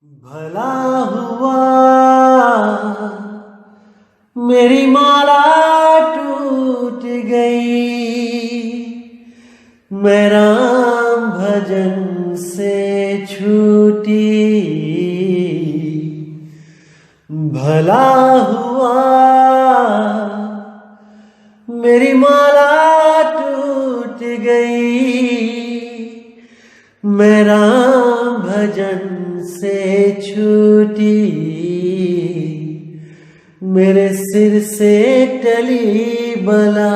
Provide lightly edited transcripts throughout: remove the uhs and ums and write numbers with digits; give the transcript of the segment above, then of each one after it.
भला हुआ मेरी माला टूट गई, मैं राम भजन से छूटी। भला हुआ मेरी माला टूट गई, मैं राम भजन से छूटी। मेरे सिर से टली बला,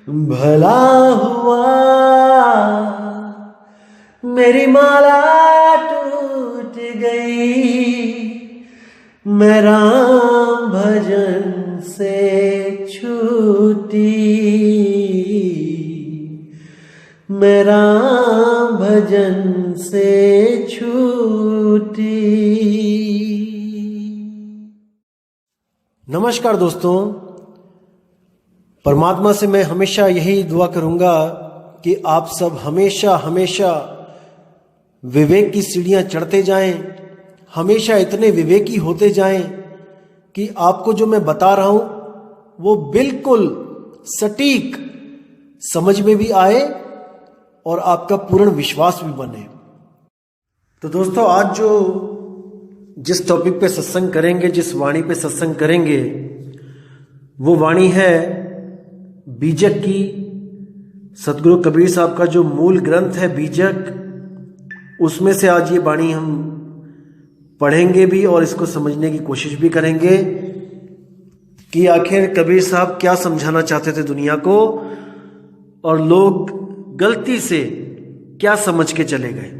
भला हुआ मेरी माला टूट गई, मैं राम भजन से छूटी। मैं राम भजन से छूटी। नमस्कार दोस्तों, परमात्मा से मैं हमेशा यही दुआ करूंगा कि आप सब हमेशा हमेशा विवेक की सीढ़ियां चढ़ते जाएं, हमेशा इतने विवेकी होते जाएं कि आपको जो मैं बता रहा हूं वो बिल्कुल सटीक समझ में भी आए और आपका पूर्ण विश्वास भी बने। तो दोस्तों, आज जिस टॉपिक पे सत्संग करेंगे, जिस वाणी पे सत्संग करेंगे, वो वाणी है बीजक की। सतगुरु कबीर साहब का जो मूल ग्रंथ है बीजक, उसमें से आज ये वाणी हम पढ़ेंगे भी और इसको समझने की कोशिश भी करेंगे कि आखिर कबीर साहब क्या समझाना चाहते थे दुनिया को और लोग गलती से क्या समझ के चले गए।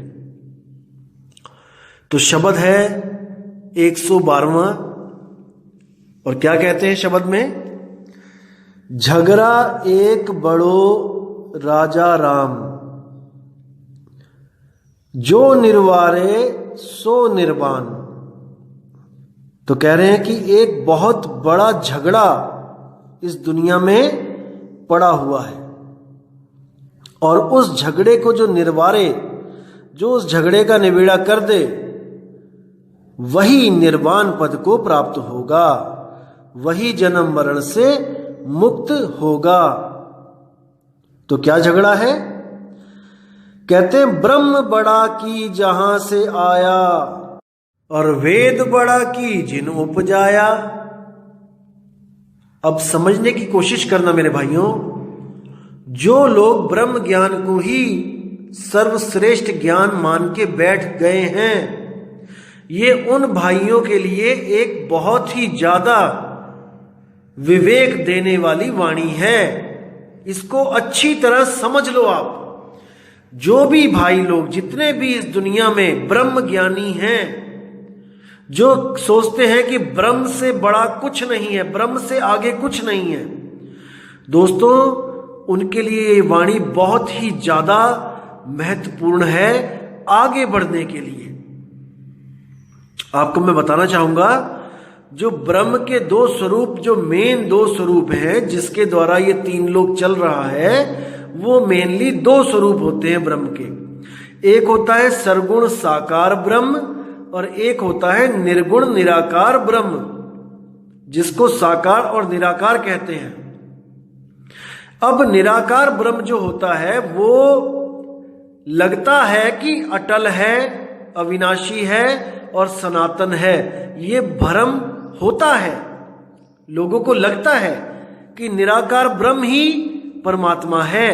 तो शब्द है 112वां, और क्या कहते हैं शब्द में? झगड़ा एक बड़ो राजा राम, जो निर्वारे सो निर्वाण। तो कह रहे हैं कि एक बहुत बड़ा झगड़ा इस दुनिया में पड़ा हुआ है, और उस झगड़े को जो निर्वारे, जो उस झगड़े का निबेड़ा कर दे, वही निर्वाण पद को प्राप्त होगा, वही जन्म मरण से मुक्त होगा। तो क्या झगड़ा है? कहते हैं ब्रह्म बड़ा की जहां से आया, और वेद बड़ा की जिन उपजाया। अब समझने की कोशिश करना मेरे भाइयों, जो लोग ब्रह्म ज्ञान को ही सर्वश्रेष्ठ ज्ञान मान के बैठ गए हैं, ये उन भाइयों के लिए एक बहुत ही ज्यादा विवेक देने वाली वाणी है। इसको अच्छी तरह समझ लो आप। जो भी भाई लोग, जितने भी इस दुनिया में ब्रह्म ज्ञानी हैं, जो सोचते हैं कि ब्रह्म से बड़ा कुछ नहीं है, ब्रह्म से आगे कुछ नहीं है, दोस्तों उनके लिए ये वाणी बहुत ही ज्यादा महत्वपूर्ण है आगे बढ़ने के लिए। आपको मैं बताना चाहूंगा, जो ब्रह्म के दो स्वरूप, जो मेन दो स्वरूप हैं जिसके द्वारा ये तीन लोक चल रहा है, वो मेनली दो स्वरूप होते हैं ब्रह्म के। एक होता है सरगुण साकार ब्रह्म, और एक होता है निर्गुण निराकार ब्रह्म, जिसको साकार और निराकार कहते हैं। अब निराकार ब्रह्म जो होता है वो लगता है कि अटल है, अविनाशी है और सनातन है। ये भ्रम होता है, लोगों को लगता है कि निराकार ब्रह्म ही परमात्मा है,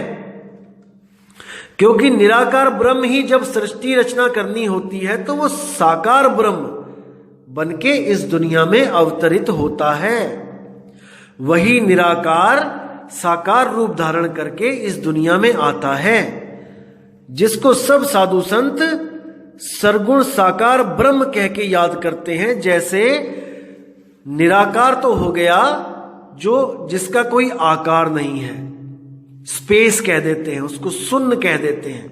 क्योंकि निराकार ब्रह्म ही जब सृष्टि रचना करनी होती है तो वो साकार ब्रह्म बनके इस दुनिया में अवतरित होता है। वही निराकार साकार रूप धारण करके इस दुनिया में आता है, जिसको सब साधु संत सरगुण साकार ब्रह्म कह के याद करते हैं। जैसे निराकार तो हो गया जो जिसका कोई आकार नहीं है, स्पेस कह देते हैं उसको, शून्य कह देते हैं।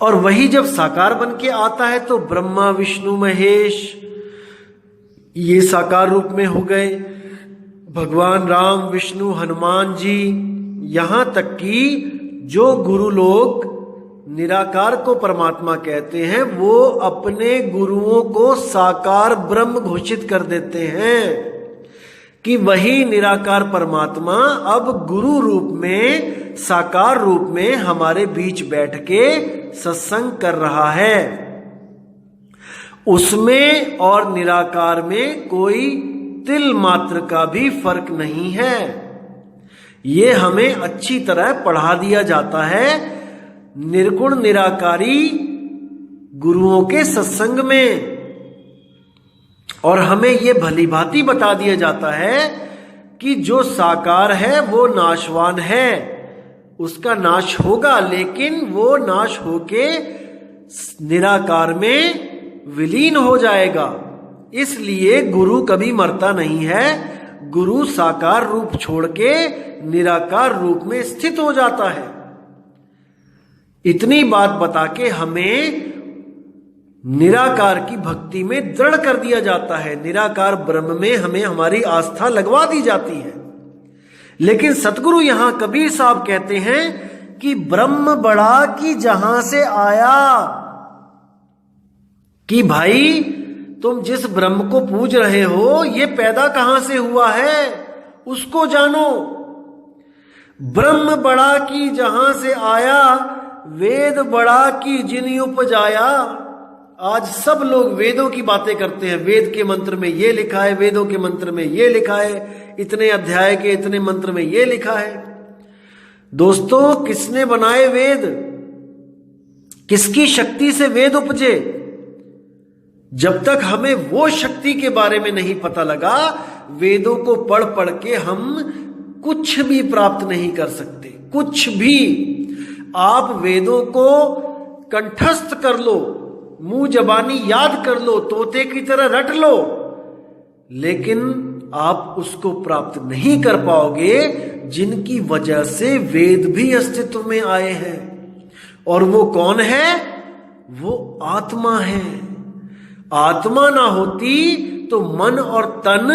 और वही जब साकार बन के आता है तो ब्रह्मा विष्णु महेश ये साकार रूप में हो गए, भगवान राम विष्णु हनुमान जी, यहां तक कि जो गुरु लोग निराकार को परमात्मा कहते हैं, वो अपने गुरुओं को साकार ब्रह्म घोषित कर देते हैं कि वही निराकार परमात्मा अब गुरु रूप में, साकार रूप में हमारे बीच बैठ के सत्संग कर रहा है। उसमें और निराकार में कोई तिल मात्र का भी फर्क नहीं है। ये हमें अच्छी तरह पढ़ा दिया जाता है निर्गुण निराकारी गुरुओं के सत्संग में, और हमें यह भली भांति बता दिया जाता है कि जो साकार है वो नाशवान है, उसका नाश होगा, लेकिन वो नाश होके निराकार में विलीन हो जाएगा। इसलिए गुरु कभी मरता नहीं है, गुरु साकार रूप छोड़ के निराकार रूप में स्थित हो जाता है। इतनी बात बता के हमें निराकार की भक्ति में दृढ़ कर दिया जाता है, निराकार ब्रह्म में हमें हमारी आस्था लगवा दी जाती है। लेकिन सतगुरु यहां कबीर साहब कहते हैं कि ब्रह्म बड़ा कि जहां से आया, कि भाई तुम जिस ब्रह्म को पूज रहे हो ये पैदा कहां से हुआ है उसको जानो। ब्रह्म बड़ा कि जहां से आया, वेद बड़ा कि जिन उपजाया। आज सब लोग वेदों की बातें करते हैं, वेद के मंत्र में ये लिखा है, वेदों के मंत्र में ये लिखा है, इतने अध्याय के इतने मंत्र में ये लिखा है। दोस्तों, किसने बनाए वेद? किसकी शक्ति से वेद उपजे? जब तक हमें वो शक्ति के बारे में नहीं पता लगा, वेदों को पढ़ पढ़ के हम कुछ भी प्राप्त नहीं कर सकते, कुछ भी। आप वेदों को कंठस्थ कर लो, मुंह जबानी याद कर लो, तोते की तरह रट लो, लेकिन आप उसको प्राप्त नहीं कर पाओगे जिनकी वजह से वेद भी अस्तित्व में आए हैं। और वो कौन है? वो आत्मा है। आत्मा ना होती तो मन और तन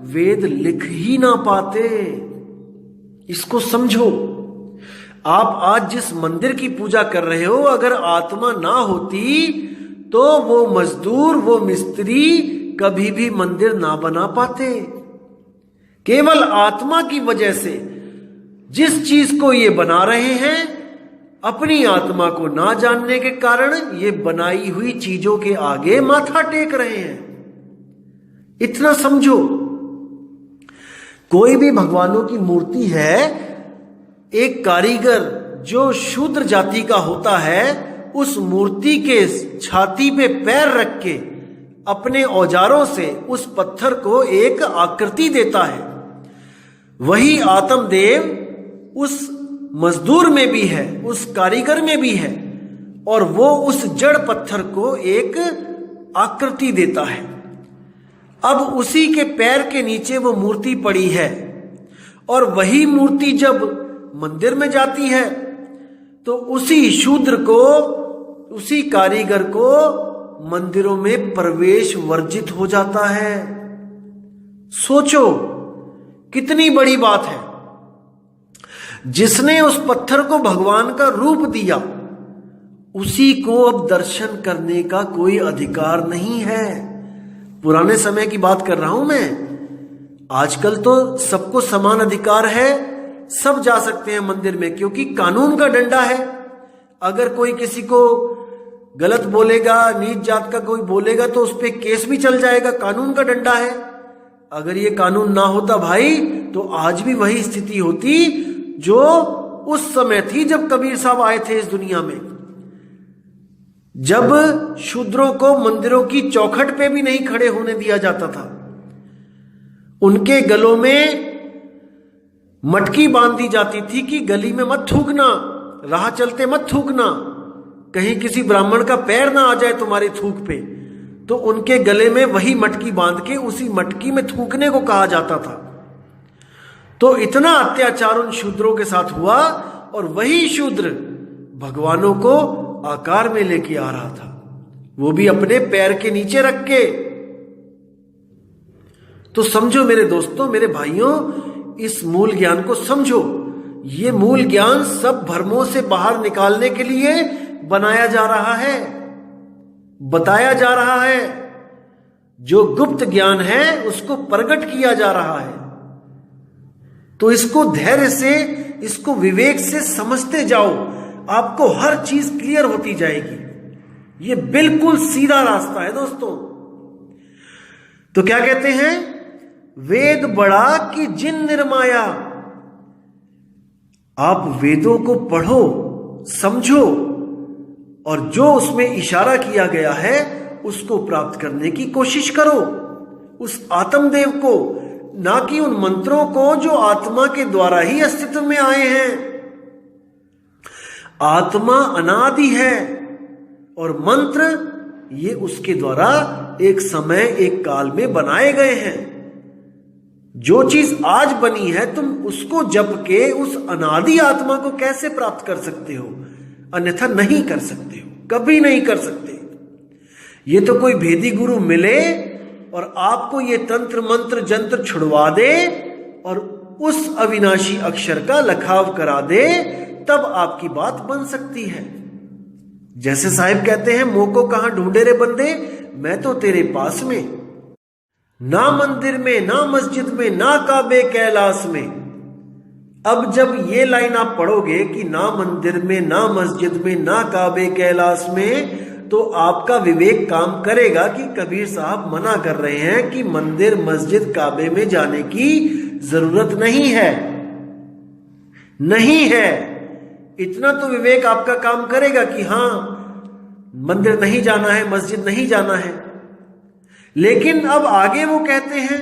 वेद लिख ही ना पाते। इसको समझो। आप आज जिस मंदिर की पूजा कर रहे हो, अगर आत्मा ना होती तो वो मजदूर, वो मिस्त्री कभी भी मंदिर ना बना पाते। केवल आत्मा की वजह से जिस चीज को ये बना रहे हैं, अपनी आत्मा को ना जानने के कारण ये बनाई हुई चीजों के आगे माथा टेक रहे हैं। इतना समझो। कोई भी भगवानों की मूर्ति है, एक कारीगर जो शूद्र जाति का होता है, उस मूर्ति के छाती पे पैर रख के अपने औजारों से उस पत्थर को एक आकृति देता है। वही आत्मदेव उस मजदूर में भी है, उस कारीगर में भी है, और वो उस जड़ पत्थर को एक आकृति देता है। अब उसी के पैर के नीचे वो मूर्ति पड़ी है, और वही मूर्ति जब मंदिर में जाती है तो उसी शूद्र को, उसी कारीगर को मंदिरों में प्रवेश वर्जित हो जाता है। सोचो कितनी बड़ी बात है। जिसने उस पत्थर को भगवान का रूप दिया, उसी को अब दर्शन करने का कोई अधिकार नहीं है। पुराने समय की बात कर रहा हूं मैं। आजकल तो सबको समान अधिकार है, सब जा सकते हैं मंदिर में, क्योंकि कानून का डंडा है। अगर कोई किसी को गलत बोलेगा, नीच जात का कोई बोलेगा, तो उस पर केस भी चल जाएगा। कानून का डंडा है। अगर ये कानून ना होता भाई, तो आज भी वही स्थिति होती जो उस समय थी जब कबीर साहब आए थे इस दुनिया में। जब शूद्रों को मंदिरों की चौखट पे भी नहीं खड़े होने दिया जाता था। उनके गलों में मटकी बांध दी जाती थी कि गली में मत थूकना, राह चलते मत थूकना, कहीं किसी ब्राह्मण का पैर ना आ जाए तुम्हारी थूक पे। तो उनके गले में वही मटकी बांध के उसी मटकी में थूकने को कहा जाता था। तो इतना अत्याचार उन शूद्रों के साथ हुआ, और वही शूद्र भगवानों को आकार में लेके आ रहा था, वो भी अपने पैर के नीचे रख के। तो समझो मेरे दोस्तों, मेरे भाइयों, इस मूल ज्ञान को समझो ये मूल ज्ञान सब भ्रमों से बाहर निकालने के लिए बनाया जा रहा है, बताया जा रहा है। जो गुप्त ज्ञान है उसको प्रकट किया जा रहा है। तो इसको धैर्य से, इसको विवेक से समझते जाओ, आपको हर चीज क्लियर होती जाएगी। ये बिल्कुल सीधा रास्ता है दोस्तों। तो क्या कहते हैं, वेद बड़ा कि जिन निर्माया। आप वेदों को पढ़ो, समझो, और जो उसमें इशारा किया गया है उसको प्राप्त करने की कोशिश करो, उस आत्मदेव को, ना कि उन मंत्रों को जो आत्मा के द्वारा ही अस्तित्व में आए हैं। आत्मा अनादि है और मंत्र ये उसके द्वारा एक समय, एक काल में बनाए गए हैं। जो चीज आज बनी है तुम उसको जप के उस अनादि आत्मा को कैसे प्राप्त कर सकते हो? अन्यथा नहीं कर सकते हो, कभी नहीं कर सकते। ये तो कोई भेदी गुरु मिले और आपको ये तंत्र मंत्र जंत्र छुड़वा दे और उस अविनाशी अक्षर का लखाव करा दे, तब आपकी बात बन सकती है। जैसे साहिब कहते हैं, मोको कहां ढूंढे रे बंदे, मैं तो तेरे पास में। ना मंदिर में, ना मस्जिद में, ना काबे कैलाश में। अब जब ये लाइन आप पढ़ोगे कि ना मंदिर में, ना मस्जिद में, ना काबे कैलाश में, तो आपका विवेक काम करेगा कि कबीर साहब मना कर रहे हैं कि मंदिर, मस्जिद, काबे में जाने की जरूरत नहीं है। नहीं है, इतना तो विवेक आपका काम करेगा कि हां, मंदिर नहीं जाना है, मस्जिद नहीं जाना है। लेकिन अब आगे वो कहते हैं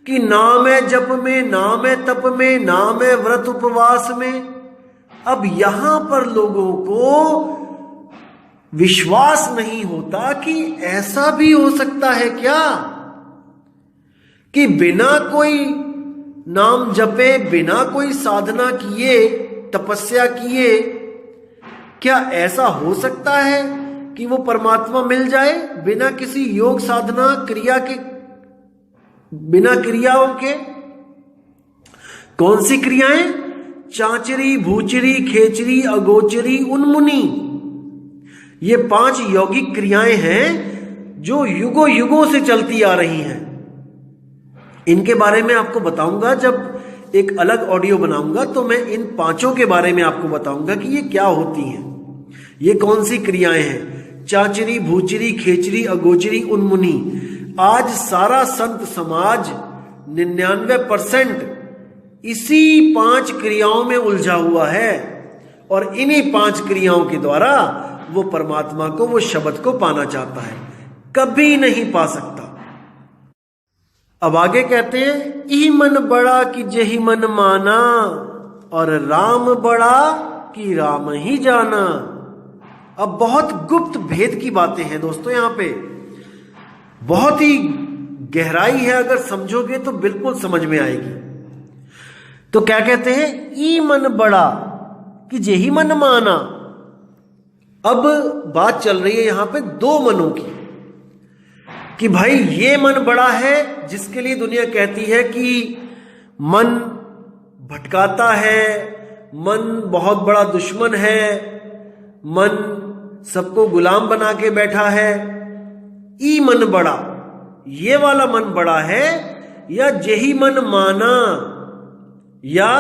कि नाम है जप में, नाम है तप में, नाम है व्रत उपवास में। अब यहां पर लोगों को विश्वास नहीं होता कि ऐसा भी हो सकता है क्या, कि बिना कोई नाम जपे, बिना कोई साधना किए, तपस्या किए, क्या ऐसा हो सकता है कि वो परमात्मा मिल जाए बिना किसी योग साधना क्रिया के, बिना क्रियाओं के? कौन सी क्रियाएं? चांचरी, भूचरी, खेचरी, अगोचरी, उन्मुनी। ये 5 यौगिक क्रियाएं हैं जो युगों युगों से चलती आ रही हैं। इनके बारे में आपको बताऊंगा, जब एक अलग ऑडियो बनाऊंगा तो मैं इन 5 के बारे में आपको बताऊंगा कि ये क्या होती हैं, ये कौन सी क्रियाएं हैं। चांचरी, भूचरी, खेचरी, अगोचरी, उन्मुनी। आज सारा संत समाज 99% इसी 5 क्रियाओं में उलझा हुआ है और इन्हीं 5 क्रियाओं के द्वारा वो परमात्मा को, वो शब्द को पाना चाहता है, कभी नहीं पा सकता। अब आगे कहते हैं, ई मन बड़ा कि जही मन माना, और राम बड़ा कि राम ही जाना। अब बहुत गुप्त भेद की बातें हैं दोस्तों, यहां पे बहुत ही गहराई है, अगर समझोगे तो बिल्कुल समझ में आएगी। तो क्या कहते हैं, ई मन बड़ा कि जेही मन माना। अब बात चल रही है यहां पे 2 मनों की, कि भाई ये मन बड़ा है जिसके लिए दुनिया कहती है कि मन भटकाता है, मन बहुत बड़ा दुश्मन है, मन सबको गुलाम बना के बैठा है। ई मन बड़ा, ये वाला मन बड़ा है, या जेही मन माना, या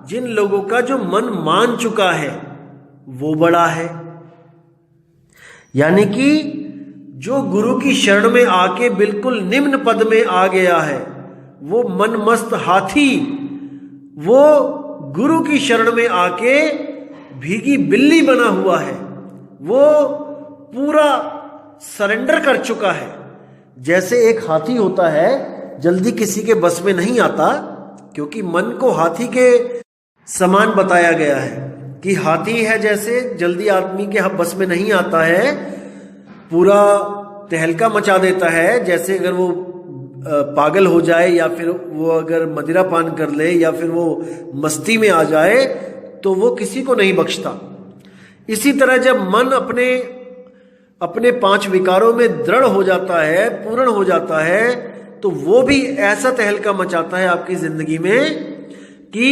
जिन लोगों का जो मन मान चुका है वो बड़ा है। यानी कि जो गुरु की शरण में आके बिल्कुल निम्न पद में आ गया है, वो मन मस्त हाथी, वो गुरु की शरण में आके भीगी बिल्ली बना हुआ है, वो पूरा सरेंडर कर चुका है। जैसे एक हाथी होता है, जल्दी किसी के बस में नहीं आता, क्योंकि मन को हाथी के समान बताया गया है कि हाथी है जैसे, जल्दी आदमी के बस में नहीं आता है, पूरा तहलका मचा देता है। जैसे अगर वो पागल हो जाए, या फिर वो अगर मदिरा पान कर ले, या फिर वो मस्ती में आ जाए, तो वो किसी को नहीं बख्शता। इसी तरह जब मन अपने 5 विकारों में दृढ़ हो जाता है, पूर्ण हो जाता है, तो वो भी ऐसा तहलका मचाता है आपकी जिंदगी में कि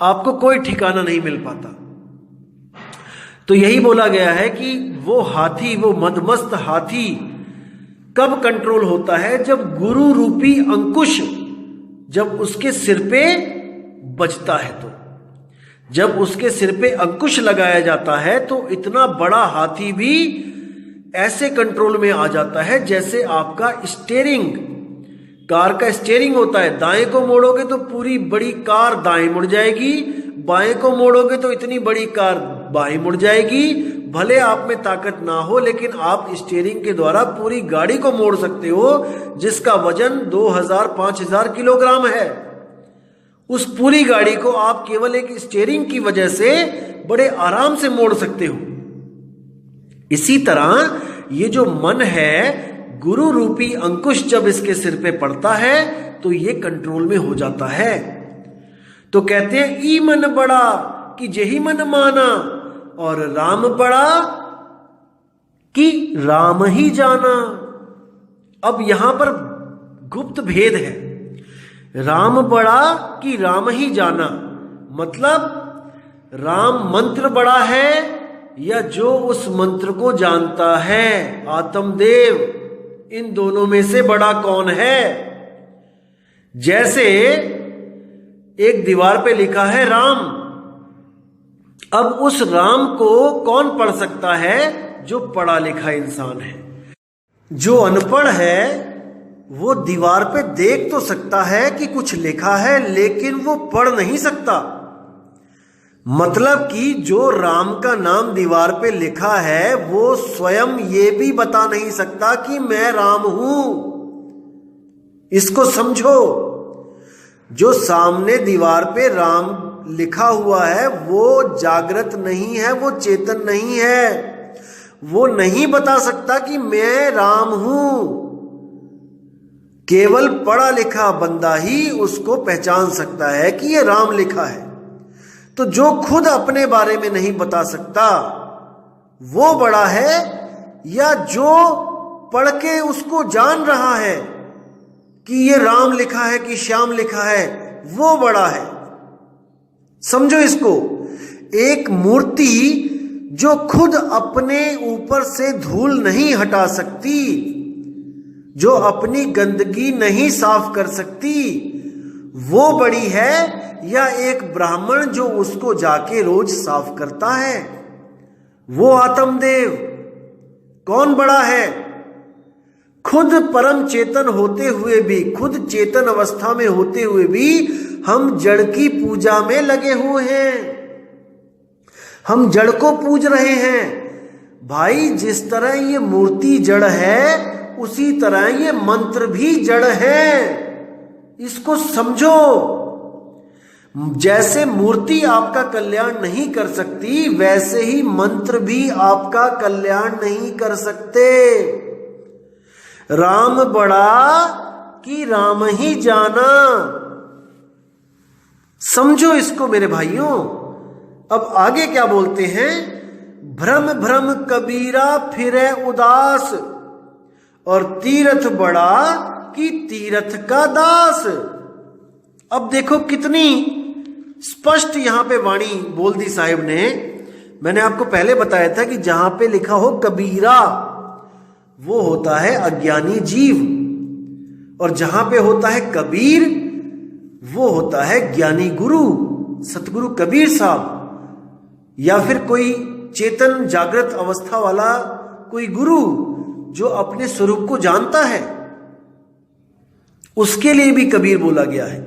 आपको कोई ठिकाना नहीं मिल पाता। तो यही बोला गया है कि वो हाथी, वो मदमस्त हाथी कब कंट्रोल होता है? जब गुरु रूपी अंकुश जब उसके सिर पे बजता है। तो जब उसके सिर पे अंकुश लगाया जाता है तो इतना बड़ा हाथी भी ऐसे कंट्रोल में आ जाता है जैसे आपका स्टीयरिंग, कार का स्टीयरिंग होता है। दाएं को मोड़ोगे तो पूरी बड़ी कार दाएं मुड़ जाएगी, बाएं को मोड़ोगे तो इतनी बड़ी कार बाएं मुड़ जाएगी। भले आप में ताकत ना हो, लेकिन आप स्टीयरिंग के द्वारा पूरी गाड़ी को मोड़ सकते हो, जिसका वजन 2000-5000 किलोग्राम है। उस पूरी गाड़ी को आप केवल एक स्टीयरिंग की वजह से बड़े आराम से मोड़ सकते हो। इसी तरह ये जो मन है, गुरु रूपी अंकुश जब इसके सिर पे पड़ता है तो ये कंट्रोल में हो जाता है। तो कहते हैं ई मन बड़ा कि जेहि मन माना, और राम बड़ा कि राम ही जाना। अब यहां पर गुप्त भेद है। राम बड़ा कि राम ही जाना, मतलब राम मंत्र बड़ा है या जो उस मंत्र को जानता है, आत्मदेव, इन दोनों में से बड़ा कौन है? जैसे एक दीवार पे लिखा है राम, अब उस राम को कौन पढ़ सकता है? जो पढ़ा लिखा इंसान है। जो अनपढ़ है वो दीवार पे देख तो सकता है कि कुछ लिखा है, लेकिन वो पढ़ नहीं सकता। मतलब कि जो राम का नाम दीवार पे लिखा है वो स्वयं ये भी बता नहीं सकता कि मैं राम हूं। इसको समझो। जो सामने दीवार पे राम लिखा हुआ है वो जागृत नहीं है, वो चेतन नहीं है। वो नहीं बता सकता कि मैं राम हूं। केवल पढ़ा लिखा बंदा ही उसको पहचान सकता है कि ये राम लिखा है। तो जो खुद अपने बारे में नहीं बता सकता वो बड़ा है, या जो पढ़ के उसको जान रहा है कि ये राम लिखा है कि श्याम लिखा है, वो बड़ा है। समझो इसको। एक मूर्ति जो खुद अपने ऊपर से धूल नहीं हटा सकती, जो अपनी गंदगी नहीं साफ कर सकती, वो बड़ी है, या एक ब्राह्मण जो उसको जाके रोज साफ करता है? वो आत्मदेव। कौन बड़ा है? खुद परम चेतन होते हुए भी, खुद चेतन अवस्था में होते हुए भी हम जड़ की पूजा में लगे हुए हैं। हम जड़ को पूज रहे हैं। भाई, जिस तरह ये मूर्ति जड़ है उसी तरह ये मंत्र भी जड़ है। इसको समझो। जैसे मूर्ति आपका कल्याण नहीं कर सकती, वैसे ही मंत्र भी आपका कल्याण नहीं कर सकते। राम बड़ा कि राम ही जाना। समझो इसको मेरे भाइयों। अब आगे क्या बोलते हैं? भ्रम भ्रम कबीरा फिरे उदास, और तीरथ बड़ा कि तीरथ का दास। अब देखो कितनी स्पष्ट यहां पे वाणी बोल दी साहिब ने। मैंने आपको पहले बताया था कि जहां पे लिखा हो कबीरा वो होता है अज्ञानी जीव, और जहां पे होता है कबीर वो होता है ज्ञानी गुरु, सतगुरु कबीर साहब, या फिर कोई चेतन जागृत अवस्था वाला कोई गुरु जो अपने स्वरूप को जानता है, उसके लिए भी कबीर बोला गया है।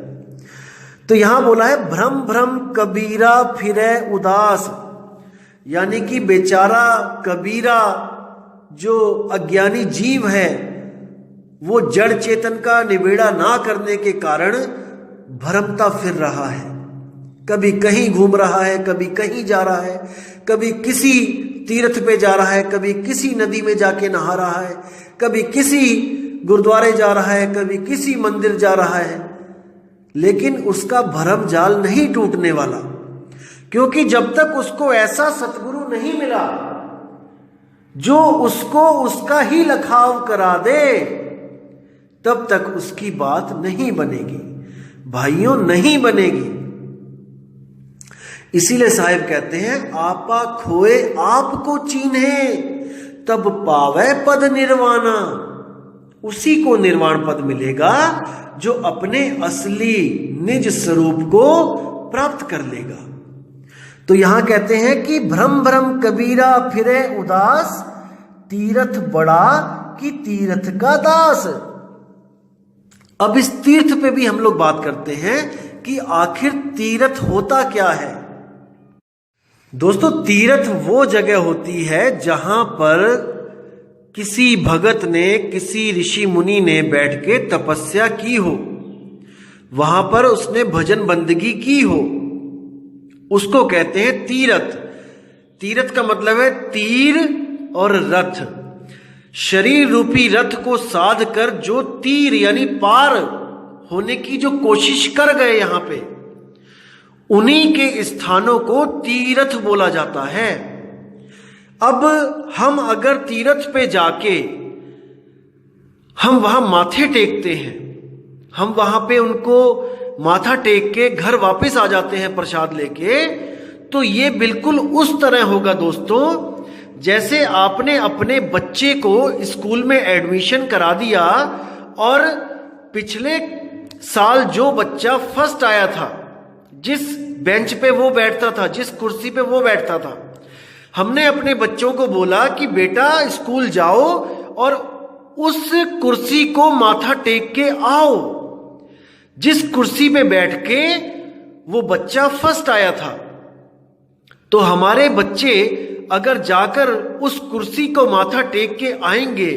तो यहां बोला है भ्रम भ्रम कबीरा फिरे उदास, यानी कि बेचारा कबीरा जो अज्ञानी जीव है वो जड़ चेतन का निबेड़ा ना करने के कारण भ्रमता फिर रहा है। कभी कहीं घूम रहा है, कभी कहीं जा रहा है, कभी किसी तीर्थ पे जा रहा है, कभी किसी नदी में जाके नहा रहा है, कभी किसी गुरुद्वारे जा रहा है, कभी किसी मंदिर जा रहा है, लेकिन उसका भरम जाल नहीं टूटने वाला। क्योंकि जब तक उसको ऐसा सतगुरु नहीं मिला जो उसको उसका ही लखाव करा दे, तब तक उसकी बात नहीं बनेगी। भाइयों, नहीं बनेगी। इसीलिए साहिब कहते हैं आपा खोए आपको चीन्हे, तब पावे पद निर्वाणा। उसी को निर्वाण पद मिलेगा जो अपने असली निज स्वरूप को प्राप्त कर लेगा। तो यहां कहते हैं कि भ्रम भ्रम कबीरा फिरे उदास, तीर्थ बड़ा कि तीर्थ का दास। अब इस तीर्थ पे भी हम लोग बात करते हैं कि आखिर तीर्थ होता क्या है। दोस्तों, तीर्थ वो जगह होती है जहां पर किसी भगत ने, किसी ऋषि मुनि ने बैठ के तपस्या की हो, वहां पर उसने भजन बंदगी की हो, उसको कहते हैं तीर्थ। तीर्थ का मतलब है तीर और रथ। शरीर रूपी रथ को साध कर जो तीर यानी पार होने की जो कोशिश कर गए यहां पे, उन्हीं के स्थानों को तीर्थ बोला जाता है। अब हम अगर तीर्थ पे जाके हम वहां माथे टेकते हैं, हम वहां पे उनको माथा टेक के घर वापस आ जाते हैं प्रसाद लेके, तो ये बिल्कुल उस तरह होगा दोस्तों जैसे आपने अपने बच्चे को स्कूल में एडमिशन करा दिया और पिछले साल जो बच्चा फर्स्ट आया था, जिस बेंच पे वो बैठता था, जिस कुर्सी पे वो बैठता था, हमने अपने बच्चों को बोला कि बेटा स्कूल जाओ और उस कुर्सी को माथा टेक के आओ जिस कुर्सी पे बैठ के वो बच्चा फर्स्ट आया था। तो हमारे बच्चे अगर जाकर उस कुर्सी को माथा टेक के आएंगे,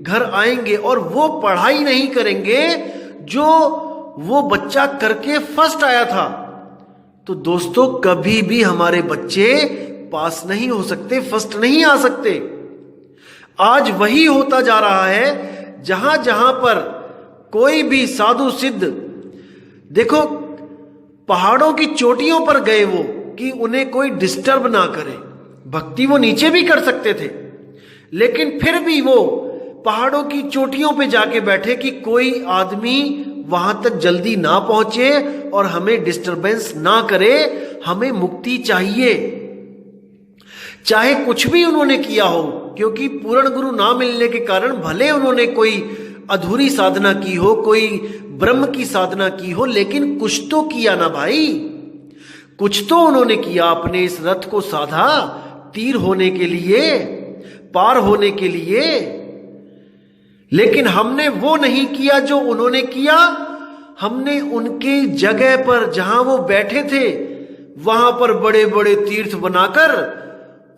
घर आएंगे और वो पढ़ाई नहीं करेंगे जो वो बच्चा करके फर्स्ट आया था, तो दोस्तों कभी भी हमारे बच्चे पास नहीं हो सकते, फर्स्ट नहीं आ सकते। आज वही होता जा रहा है जहां जहां पर कोई भी साधु सिद्ध, देखो पहाड़ों की चोटियों पर गए वो कि उन्हें कोई डिस्टर्ब ना करे। भक्ति वो नीचे भी कर सकते थे, लेकिन फिर भी वो पहाड़ों की चोटियों पे जाके बैठे कि कोई आदमी वहां तक जल्दी ना पहुंचे और हमें डिस्टरबेंस ना करे, हमें मुक्ति चाहिए। चाहे कुछ भी उन्होंने किया हो, क्योंकि पूर्ण गुरु ना मिलने के कारण भले उन्होंने कोई अधूरी साधना की हो, कोई ब्रह्म की साधना की हो, लेकिन कुछ तो किया ना भाई, कुछ तो उन्होंने किया। अपने इस रथ को साधा तीर होने के लिए, पार होने के लिए, लेकिन हमने वो नहीं किया जो उन्होंने किया। हमने उनके जगह पर जहां वो बैठे थे वहां पर बड़े बड़े तीर्थ बनाकर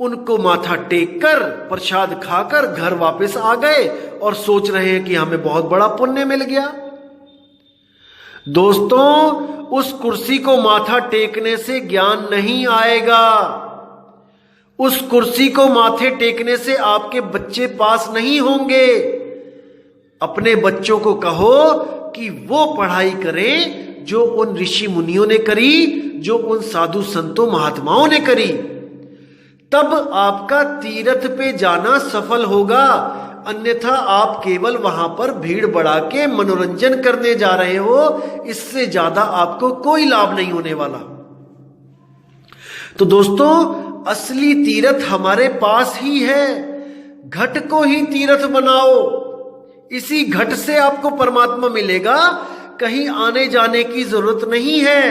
उनको माथा टेक कर प्रसाद खाकर घर वापस आ गए और सोच रहे हैं कि हमें बहुत बड़ा पुण्य मिल गया। दोस्तों, उस कुर्सी को माथा टेकने से ज्ञान नहीं आएगा, उस कुर्सी को माथे टेकने से आपके बच्चे पास नहीं होंगे। अपने बच्चों को कहो कि वो पढ़ाई करें जो उन ऋषि मुनियों ने करी, जो उन साधु संतों महात्माओं ने करी, तब आपका तीर्थ पे जाना सफल होगा। अन्यथा आप केवल वहां पर भीड़ बढ़ा के मनोरंजन करने जा रहे हो, इससे ज्यादा आपको कोई लाभ नहीं होने वाला। तो दोस्तों, असली तीर्थ हमारे पास ही है। घट को ही तीर्थ बनाओ, इसी घट से आपको परमात्मा मिलेगा। कहीं आने जाने की जरूरत नहीं है,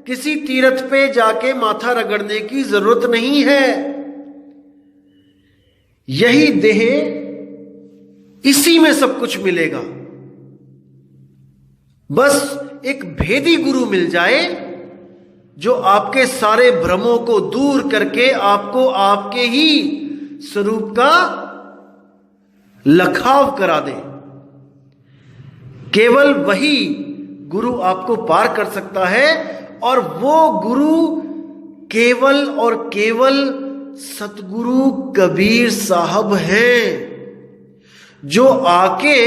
किसी तीर्थ पे जाके माथा रगड़ने की जरूरत नहीं है। यही देह, इसी में सब कुछ मिलेगा। बस एक भेदी गुरु मिल जाए जो आपके सारे भ्रमों को दूर करके आपको आपके ही स्वरूप का लखाव करा दे। केवल वही गुरु आपको पार कर सकता है, और वो गुरु केवल और केवल सतगुरु कबीर साहब हैं, जो आके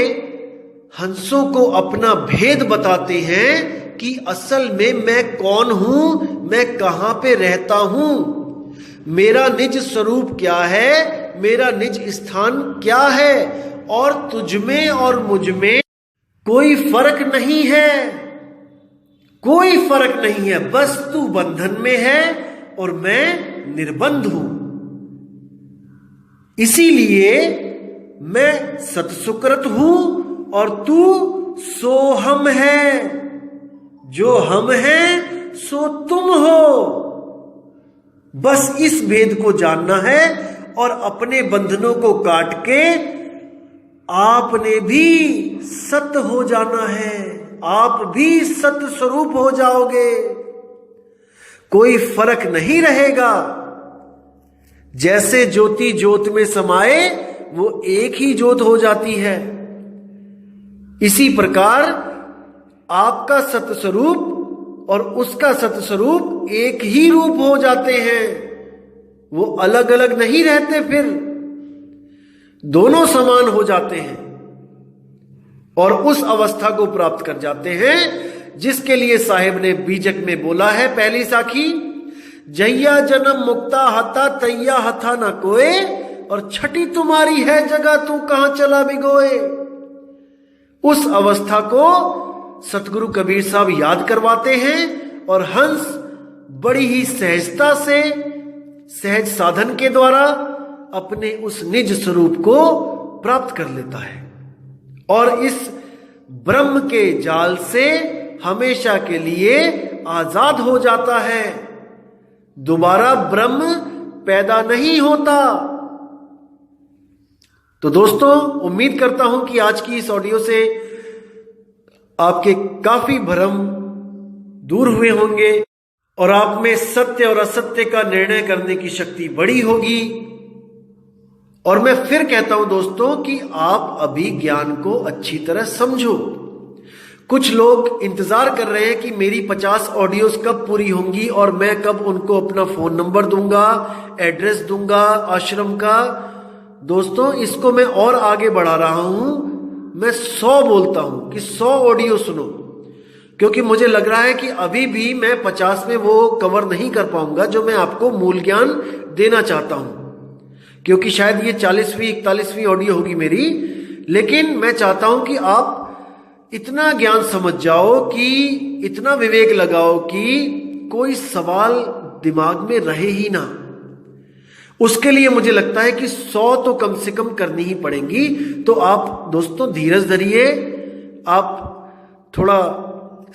हंसों को अपना भेद बताते हैं कि असल में मैं कौन हूं, मैं कहां पे रहता हूं, मेरा निज स्वरूप क्या है, मेरा निज स्थान क्या है, और तुझ में और मुझ में कोई फर्क नहीं है, कोई फर्क नहीं है। बस तू बंधन में है और मैं निर्बंध हूं। इसीलिए मैं सत्सुकृत हूं और तू सोहम है। जो हम हैं सो तुम हो। बस इस भेद को जानना है और अपने बंधनों को काट के आपने भी सत हो जाना है। आप भी सत स्वरूप हो जाओगे। कोई फर्क नहीं रहेगा। जैसे ज्योति ज्योत में समाए वो एक ही ज्योत हो जाती है, इसी प्रकार आपका सत्स्वरूप और उसका सत्स्वरूप एक ही रूप हो जाते हैं। वो अलग अलग नहीं रहते, फिर दोनों समान हो जाते हैं और उस अवस्था को प्राप्त कर जाते हैं जिसके लिए साहिब ने बीजक में बोला है पहली साखी, जैया जन्म मुक्ता हता तैया हथा न कोए, और छठी तुम्हारी है जगह तू कहां चला भिगोए। उस अवस्था को सतगुरु कबीर साहब याद करवाते हैं और हंस बड़ी ही सहजता से सहज साधन के द्वारा अपने उस निज स्वरूप को प्राप्त कर लेता है और इस ब्रह्म के जाल से हमेशा के लिए आजाद हो जाता है। दोबारा ब्रह्म पैदा नहीं होता। तो दोस्तों, उम्मीद करता हूं कि आज की इस ऑडियो से आपके काफी भ्रम दूर हुए होंगे और आप में सत्य और असत्य का निर्णय करने की शक्ति बढ़ी होगी। और मैं फिर कहता हूं दोस्तों कि आप अभी ज्ञान को अच्छी तरह समझो। कुछ लोग इंतजार कर रहे हैं कि मेरी 50 ऑडियोज कब पूरी होंगी और मैं कब उनको अपना फोन नंबर दूंगा, एड्रेस दूंगा आश्रम का। दोस्तों, इसको मैं और आगे बढ़ा रहा हूं। मैं 100 बोलता हूं कि 100 ऑडियो सुनो, क्योंकि मुझे लग रहा है कि अभी भी मैं 50 में वो कवर नहीं कर पाऊंगा जो मैं आपको मूल ज्ञान देना चाहता हूं, क्योंकि शायद ये 40वीं 41वीं ऑडियो होगी मेरी। लेकिन मैं चाहता हूं कि आप इतना ज्ञान समझ जाओ, कि इतना विवेक लगाओ कि कोई सवाल दिमाग में रहे ही ना। उसके लिए मुझे लगता है कि 100 तो कम से कम करनी ही पड़ेंगी। तो आप दोस्तों धीरज धरिए, आप थोड़ा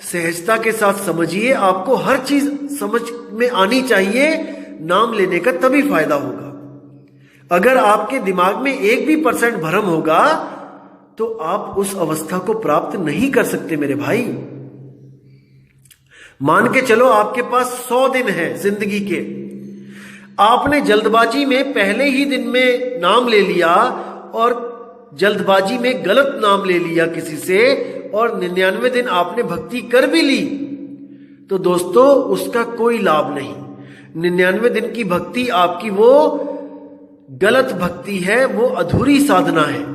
सहजता के साथ समझिए। आपको हर चीज समझ में आनी चाहिए। नाम लेने का तभी फायदा होगा। अगर आपके दिमाग में 1 भी % भ्रम होगा तो आप उस अवस्था को प्राप्त नहीं कर सकते मेरे भाई। मान के चलो आपके पास 100 दिन है जिंदगी के, आपने जल्दबाजी में पहले ही दिन में नाम ले लिया और जल्दबाजी में गलत नाम ले लिया किसी से और 99 दिन आपने भक्ति कर भी ली, तो दोस्तों उसका कोई लाभ नहीं। 99 दिन की भक्ति आपकी वो गलत भक्ति है, वो अधूरी साधना है।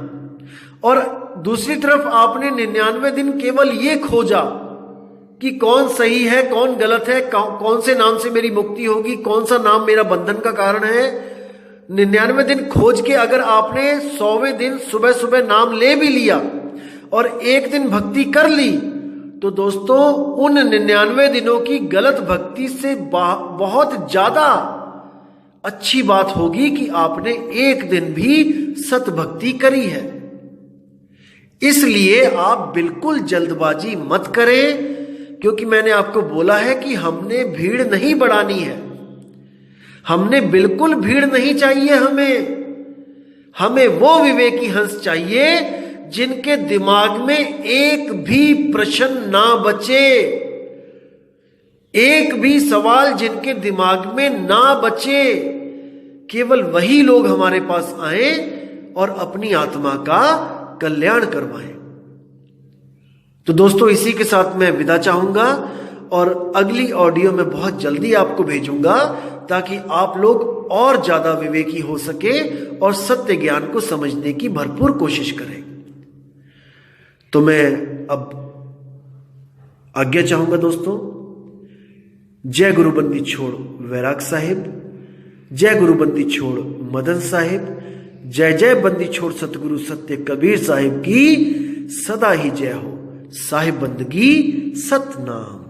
और दूसरी तरफ आपने 99 दिन केवल ये खोजा कि कौन सही है कौन गलत है, कौन से नाम से मेरी मुक्ति होगी, कौन सा नाम मेरा बंधन का कारण है। 99 दिन खोज के अगर आपने 100वें दिन सुबह सुबह नाम ले भी लिया और 1 दिन भक्ति कर ली, तो दोस्तों उन 99 दिनों की गलत भक्ति से बहुत ज्यादा अच्छी बात होगी कि आपने 1 दिन भी सत भक्ति करी है। इसलिए आप बिल्कुल जल्दबाजी मत करें, क्योंकि मैंने आपको बोला है कि हमने भीड़ नहीं बढ़ानी है। हमने बिल्कुल भीड़ नहीं चाहिए। हमें वो विवेकी हंस चाहिए जिनके दिमाग में एक भी प्रश्न ना बचे, एक भी सवाल जिनके दिमाग में ना बचे। केवल वही लोग हमारे पास आए और अपनी आत्मा का कल्याण करवाएं। तो दोस्तों इसी के साथ मैं विदा चाहूंगा और अगली ऑडियो में बहुत जल्दी आपको भेजूंगा, ताकि आप लोग और ज्यादा विवेकी हो सके और सत्य ज्ञान को समझने की भरपूर कोशिश करें। तो मैं अब आज्ञा चाहूंगा दोस्तों। जय गुरु बंदी छोड़ वैराग साहिब, जय गुरु बंदी छोड़ मदन साहिब, जय जय बंदी छोड़ सतगुरु सत्य कबीर साहिब की सदा ही जय हो। साहिब बंदगी सतनाम।